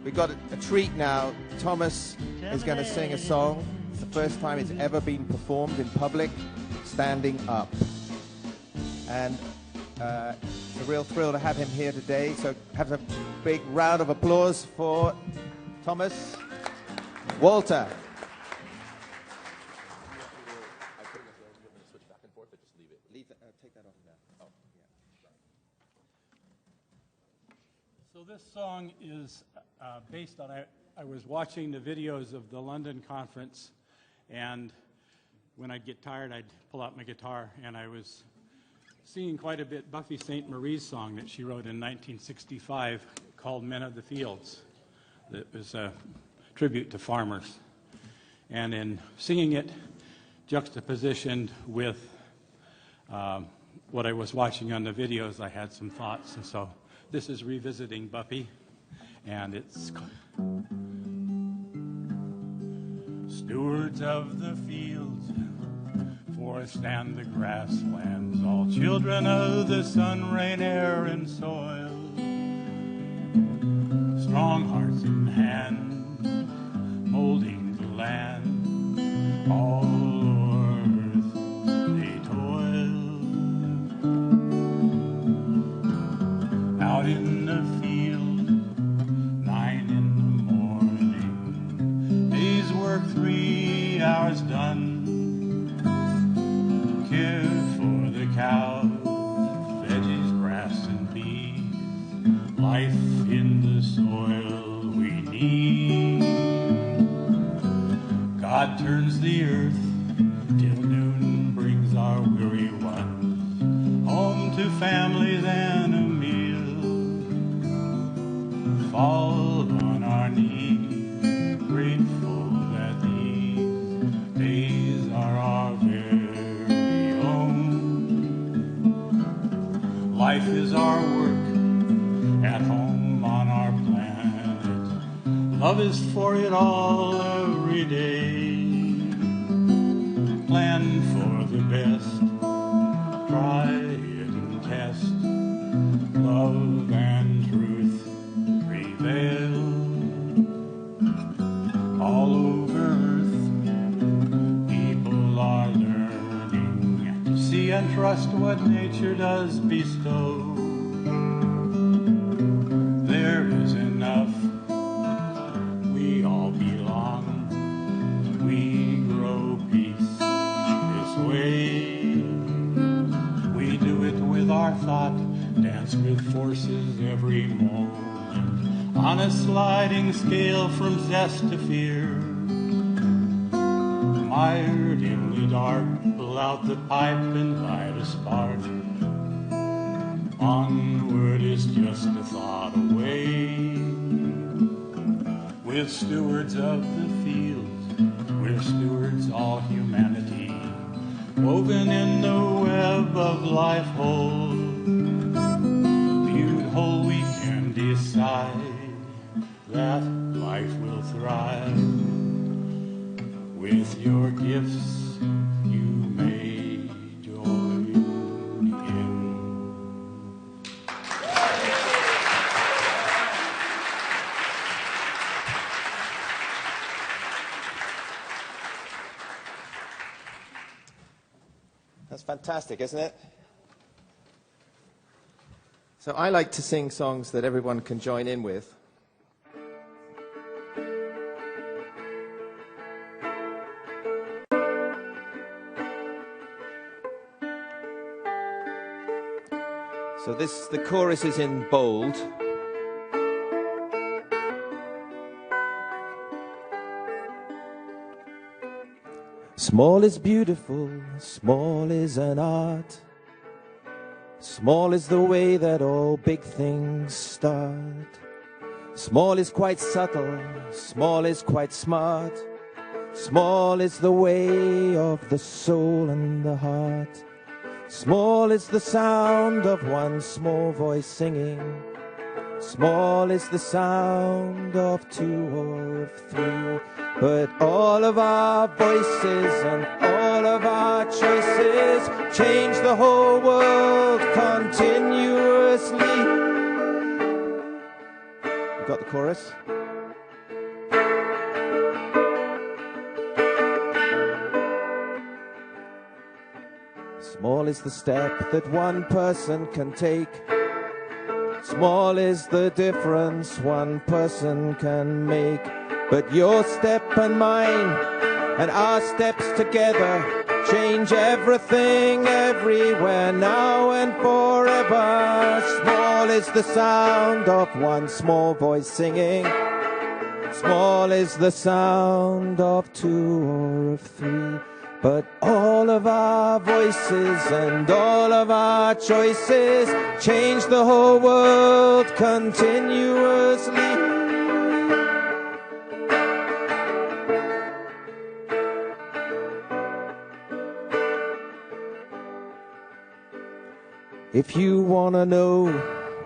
We've got a treat now. Thomas is going to sing a song. It's the first time it's ever been performed in public, standing up. And it's a real thrill to have him here today. So have a big round of applause for Thomas. Walter. So this song is based on, I was watching the videos of the London conference, and when I'd get tired, I'd pull out my guitar, and I was singing quite a bit Buffy St. Marie's song that she wrote in 1965 called Men of the Fields. That was a tribute to farmers. And in singing it, juxtapositioned with what I was watching on the videos, I had some thoughts, and so this is revisiting Buffy, and it's stewards of the fields, forest and the grasslands, all children of the sun, rain, air, and soil, strong hearts in hand, molding the land, all earth they toil. Out in the field, 9 in the morning, day's work 3 hours done. Care for the cows, veggies, grass, and bees, life in the soil we need. God turns the earth till noon brings our weary ones home to families and a meal. Fall on our knees, grateful that these days are our very own. Life is our work at home on our planet. Love is for it all every day. Plan for the best, try it and test. Love and truth prevail. All over earth, people are learning to see and trust what nature does bestow. There is enough, we all belong, we grow peace this way. We do it with our thought, dance with forces every moment, on a sliding scale from zest to fear. Mired in the dark, pull out the pipe and light a spark. Onward is just a thought away. We're stewards of the fields, we're stewards all humanity, woven in the web of life whole. Viewed whole we can decide that life will thrive. With your gifts you may join in. That's fantastic, isn't it? So I like to sing songs that everyone can join in with. So the chorus is in bold. Small is beautiful, small is an art. Small is the way that all big things start. Small is quite subtle, small is quite smart. Small is the way of the soul and the heart. Small is the sound of one small voice singing. Small is the sound of 2 or of 3. But all of our voices and all of our choices change the whole world continuously. You got the chorus? Small is the step that one person can take. Small is the difference one person can make. But your step and mine and our steps together change everything, everywhere, now and forever. Small is the sound of one small voice singing. Small is the sound of two or of three. But all of our voices and all of our choices change the whole world continuously. If you want to know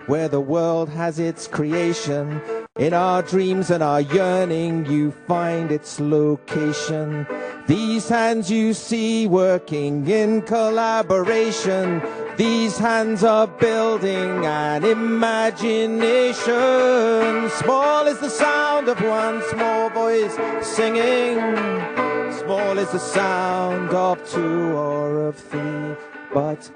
where the world has its creation, in our dreams and our yearning you find its location. These hands you see working in collaboration. These hands are building an imagination. Small is the sound of one small voice singing. Small is the sound of two or of three. But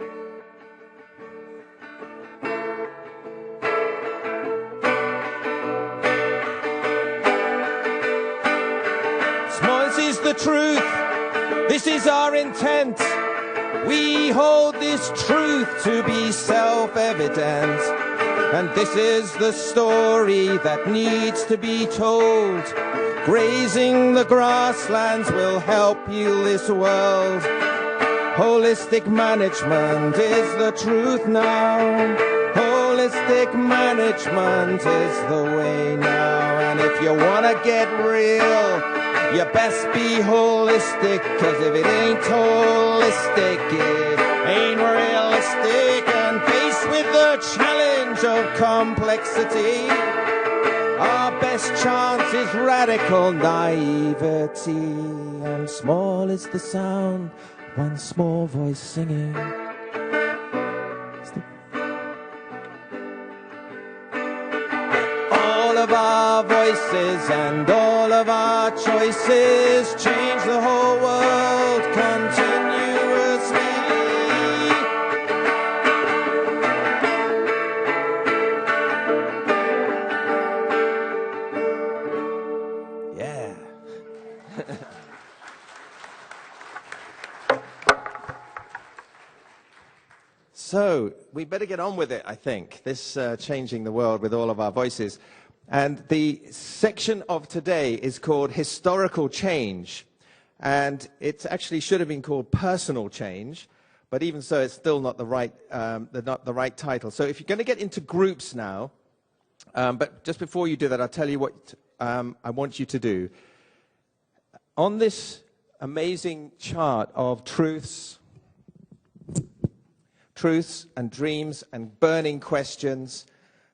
the truth, this is our intent. We hold this truth to be self-evident, and this is the story that needs to be told. Grazing the grasslands will help heal this world. Holistic management is the truth now. Holistic management is the way now. And if you want to get real, you best be holistic, 'cause if it ain't holistic, it ain't realistic. And faced with the challenge of complexity, our best chance is radical naivety. And small is the sound, one small voice singing. All of our voices and all of our choices change the whole world continuously. Yeah. So, we better get on with it, I think, this changing the world with all of our voices. And the section of today is called Historical Change. And it actually should have been called Personal Change, but even so, it's still not the right title. So if you're going to get into groups now, but just before you do that, I'll tell you what I want you to do. On this amazing chart of truths and dreams and burning questions,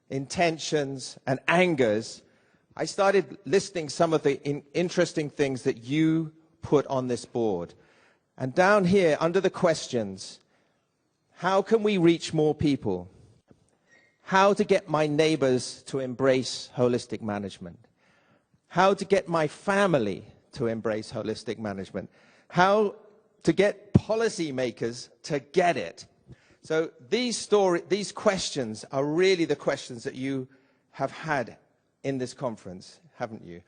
intentions and angers, I started listing some of the interesting things that you put on this board. And down here, under the questions, how can we reach more people? How to get my neighbors to embrace holistic management? How to get my family to embrace holistic management? How to get policymakers to get it? So these questions are really the questions that you have had in this conference, haven't you?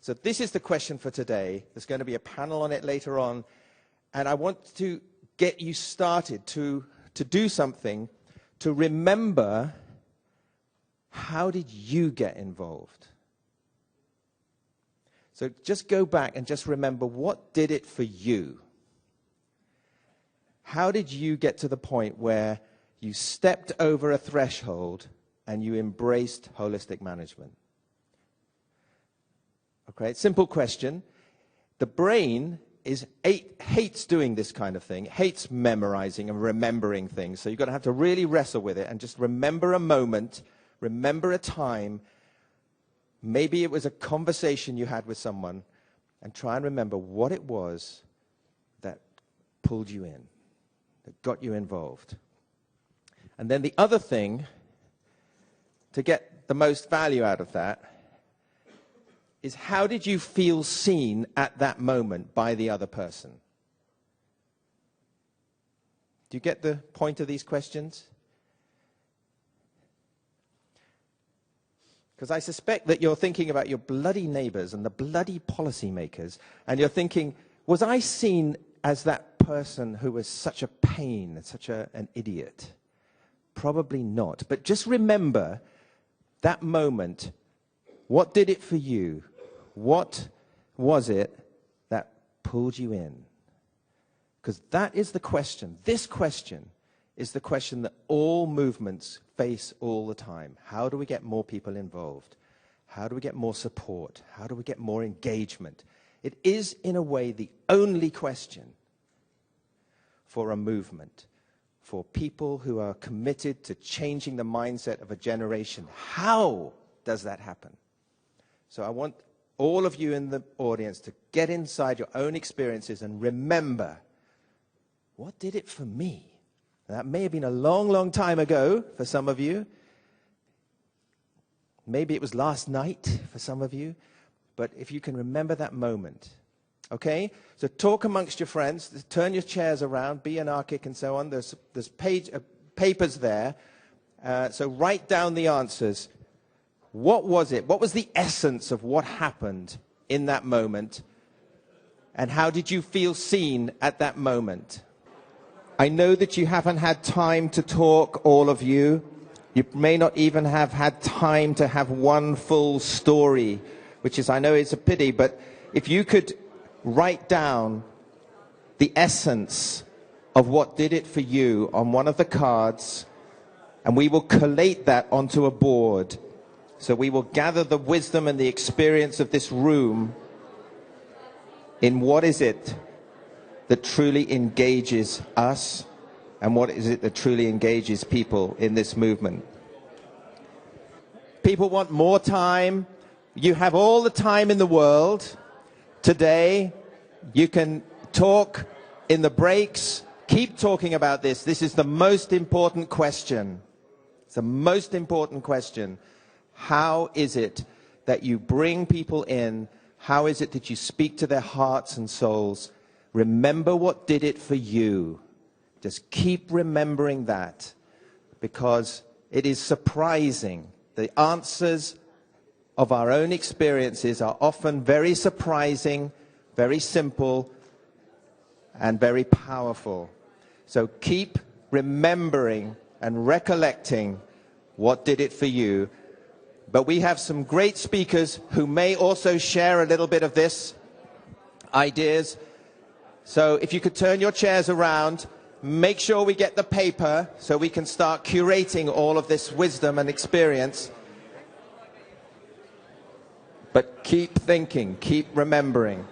So this is the question for today. There's going to be a panel on it later on. And I want to get you started to do something to remember, how did you get involved? So just go back and just remember, what did it for you? How did you get to the point where you stepped over a threshold and you embraced holistic management? Okay, simple question. The brain hates doing this kind of thing, hates memorizing and remembering things. So you've got to have to really wrestle with it and just remember a moment, remember a time. Maybe it was a conversation you had with someone, and try and remember what it was that pulled you in, that got you involved. And then the other thing, to get the most value out of that, is how did you feel seen at that moment by the other person? Do you get the point of these questions? Because I suspect that you're thinking about your bloody neighbors and the bloody policymakers, and you're thinking, was I seen as that person who was such a pain, such an idiot? Probably not. But just remember that moment. What did it for you? What was it that pulled you in? Because that is the question. This question is the question that all movements face all the time. How do we get more people involved? How do we get more support? How do we get more engagement? It is, in a way, the only question for a movement, for people who are committed to changing the mindset of a generation. How does that happen? So I want all of you in the audience to get inside your own experiences and remember, what did it for me? That may have been a long, long time ago for some of you. Maybe it was last night for some of you. But if you can remember that moment, okay? So talk amongst your friends. Turn your chairs around. Be anarchic and so on. There's papers there. So write down the answers. What was it? What was the essence of what happened in that moment? And how did you feel seen at that moment? I know that you haven't had time to talk, all of you. You may not even have had time to have one full story, which is, I know it's a pity, but if you could write down the essence of what did it for you on one of the cards, and we will collate that onto a board. So we will gather the wisdom and the experience of this room in what is it that truly engages us, and what is it that truly engages people in this movement. People want more time. You have all the time in the world. Today, you can talk in the breaks. Keep talking about this. This is the most important question. It's the most important question. How is it that you bring people in? How is it that you speak to their hearts and souls? Remember what did it for you. Just keep remembering that, because it is surprising. The answers of our own experiences are often very surprising, very simple, and very powerful. So keep remembering and recollecting what did it for you. But we have some great speakers who may also share a little bit of this ideas. So if you could turn your chairs around, make sure we get the paper so we can start curating all of this wisdom and experience. But keep thinking, keep remembering.